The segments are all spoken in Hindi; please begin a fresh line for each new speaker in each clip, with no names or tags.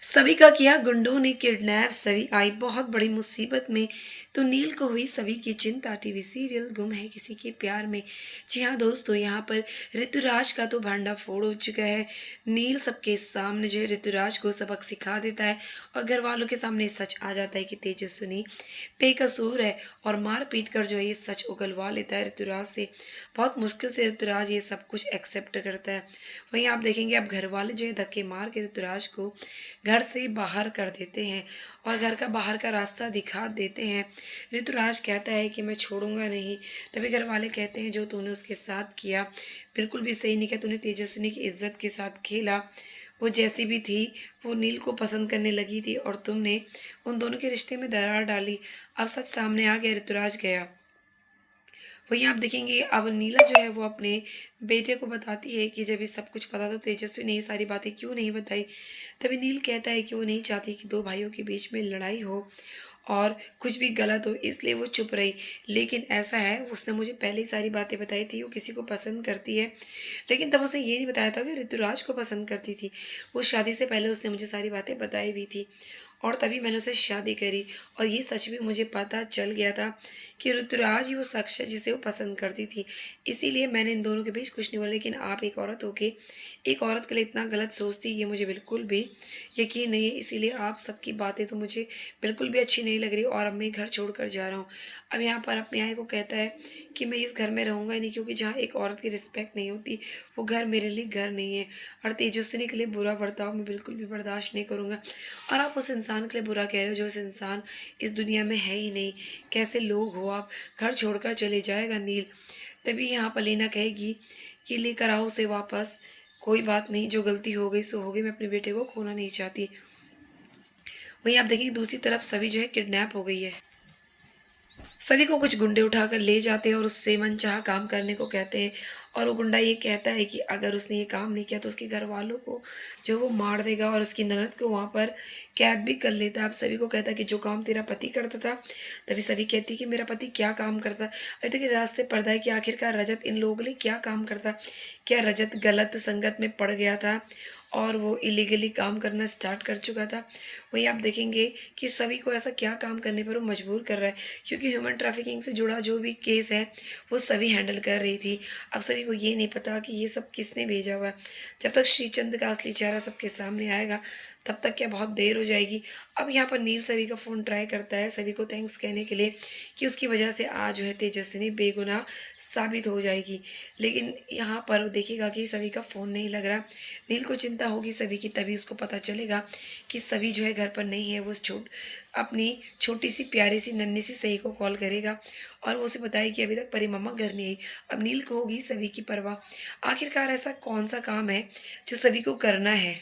सभी का किया गुंडों ने किडनैप, सभी आई बहुत बड़ी मुसीबत में। तो नील को हुई सभी की चिंता। टीवी सीरियल गुम है किसी के प्यार में। जी हाँ दोस्तों, यहाँ पर ऋतुराज का तो भांडाफोड़ हो चुका है। नील सबके सामने जो है ऋतुराज को सबक सिखा देता है और घर वालों के सामने सच आ जाता है कि तेजस्विनी बेकसूर है और मार पीट कर जो है ये सच उगलवा लेता है ऋतुराज से। बहुत मुश्किल से ऋतुराज ये सब कुछ एक्सेप्ट करता है। वहीं आप देखेंगे अब घर वाले जो है धक्के मार के ऋतुराज को घर से बाहर कर देते हैं और घर का बाहर का रास्ता दिखा देते हैं। ऋतुराज कहता है कि मैं छोड़ूंगा नहीं। तभी घर वाले कहते हैं जो तूने उसके साथ किया बिल्कुल भी सही नहीं किया। तूने तेजस्विनी की इज्जत के साथ खेला। वो जैसी भी थी वो नील को पसंद करने लगी थी और तुमने उन दोनों के रिश्ते में दरार डाली। अब सच सामने आ गया। ऋतुराज गया। वहीं आप देखेंगे अब नीला जो है वो अपने बेटे को बताती है कि जब ये सब कुछ पता तो तेजस्वी ने ये सारी बातें क्यों नहीं बताई। तभी नील कहता है कि वो नहीं चाहती कि दो भाइयों के बीच में लड़ाई हो और कुछ भी गलत हो, इसलिए वो चुप रही। लेकिन ऐसा है उसने मुझे पहले ही सारी बातें बताई थी। वो किसी को पसंद करती है, लेकिन तब उसने ये नहीं बताया था कि ऋतुराज को पसंद करती थी। वो शादी से पहले उसने मुझे सारी बातें बताई भी थी और तभी मैंने उससे शादी करी। और ये सच भी मुझे पता चल गया था कि ऋतुराज ही वो शख्स है जिसे वो पसंद करती थी। इसीलिए मैंने इन दोनों के बीच कुछ नहीं बोला। लेकिन आप एक औरत होके एक औरत के लिए इतना गलत सोचती, ये मुझे बिल्कुल भी यकीन नहीं है। इसीलिए आप सबकी बातें तो मुझे बिल्कुल भी अच्छी नहीं लग रही और अब मैं घर छोड़ कर जा रहा हूँ। अब यहाँ पर अपने आए को कहता है कि मैं इस घर में रहूँगा ही नहीं, क्योंकि जहाँ एक औरत की रिस्पेक्ट नहीं होती वो घर मेरे लिए घर नहीं है। और तेजस्विनी के लिए बुरा बर्ताव मैं बिल्कुल भी बर्दाश्त नहीं करूँगा। और आप उस इंसान के लिए बुरा कह रहे हो जो इस इंसान इस दुनिया में है ही नहीं। कैसे लोग हो आप। घर छोड़कर चले जाएगा नील। तभी यहाँ पर लीना कहेगी कि लेकर आओ उसे वापस। कोई बात नहीं, जो गलती हो गई सो हो गई। मैं अपने बेटे को खोना नहीं चाहती। वहीं आप देखेंगे दूसरी तरफ सभी जो है किडनैप हो गई है। सभी को कुछ गुंडे उठाकर ले जाते हैं और उससे मनचाहा काम करने को कहते हैं। और वो गुंडा ये कहता है कि अगर उसने ये काम नहीं किया तो उसके घर वालों को जो वो मार देगा और उसकी ननद को वहाँ पर कैद भी कर लेता है। अब सभी को कहता है कि जो काम तेरा पति करता था। तभी सभी कहती है कि मेरा पति क्या काम करता। अभी तक ये रास्ते पर्दा है कि आखिरकार रजत इन लोगों के लिए क्या काम करता। क्या रजत गलत संगत में पड़ गया था और वो इलीगली काम करना स्टार्ट कर चुका था। वहीं आप देखेंगे कि सभी को ऐसा क्या काम करने पर वो मजबूर कर रहा है, क्योंकि ह्यूमन ट्रैफिकिंग से जुड़ा जो भी केस है वो सभी हैंडल कर रही थी। अब सभी को ये नहीं पता कि ये सब किसने भेजा हुआ है। जब तक श्रीचंद का असली चेहरा सबके सामने आएगा तब तक क्या बहुत देर हो जाएगी। अब यहाँ पर नील सभी का फ़ोन ट्राई करता है सभी को थैंक्स कहने के लिए कि उसकी वजह से आज जो है तेजस्विनी बेगुनाह साबित हो जाएगी। लेकिन यहाँ पर देखिएगा कि सभी का फ़ोन नहीं लग रहा। नील को चिंता होगी सभी की। तभी उसको पता चलेगा कि सभी जो है घर पर नहीं है। वो अपनी छोटी सी प्यारी सी नन्ही सी सही को कॉल करेगा और वो उसे बताए कि अभी तक परी मम्मा घर नहीं आई। अब नील को होगी सभी की परवाह। आखिरकार ऐसा कौन सा काम है जो सभी को करना है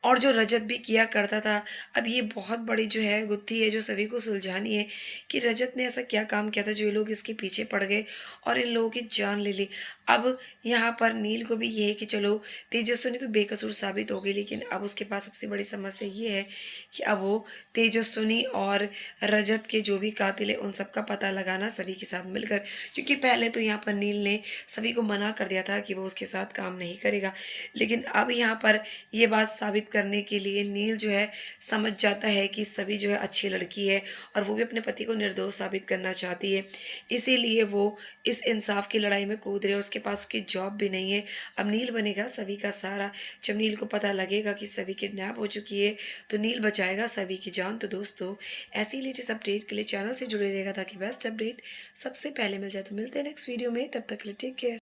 और जो रजत भी किया करता था। अब ये बहुत बड़ी जो है गुत्थी है जो सभी को सुलझानी है कि रजत ने ऐसा क्या काम किया था जो ये लोग इसके पीछे पड़ गए और इन लोगों की जान ले ली। अब यहाँ पर नील को भी ये है कि चलो तेजस्विनी तो बेकसूर साबित हो गई, लेकिन अब उसके पास सबसे बड़ी समस्या ये है कि अब वो तेजस्विनी और रजत के जो भी कातिल है उन सबका पता लगाना सभी के साथ मिलकर। क्योंकि पहले तो यहाँ पर नील ने सभी को मना कर दिया था कि वो उसके साथ काम नहीं करेगा, लेकिन अब यहाँ पर ये बात साबित करने के लिए नील जो है समझ जाता है कि सभी जो है अच्छी लड़की है और वो भी अपने पति को निर्दोष साबित करना चाहती है। इसीलिए वो इस इंसाफ की लड़ाई में कूद रही है। उसके पास उसकी जॉब भी नहीं है। अब नील बनेगा सभी का सहारा। जब नील को पता लगेगा कि सभी किडनैप हो चुकी है तो नील बचाएगा सभी की जान। तो दोस्तों ऐसी लेटेस्ट अपडेट के लिए चैनल से जुड़े रहेगा ताकि बेस्ट अपडेट सबसे पहले मिल जाए। तो मिलते हैं नेक्स्ट वीडियो में, तब तक के लिए टेक केयर।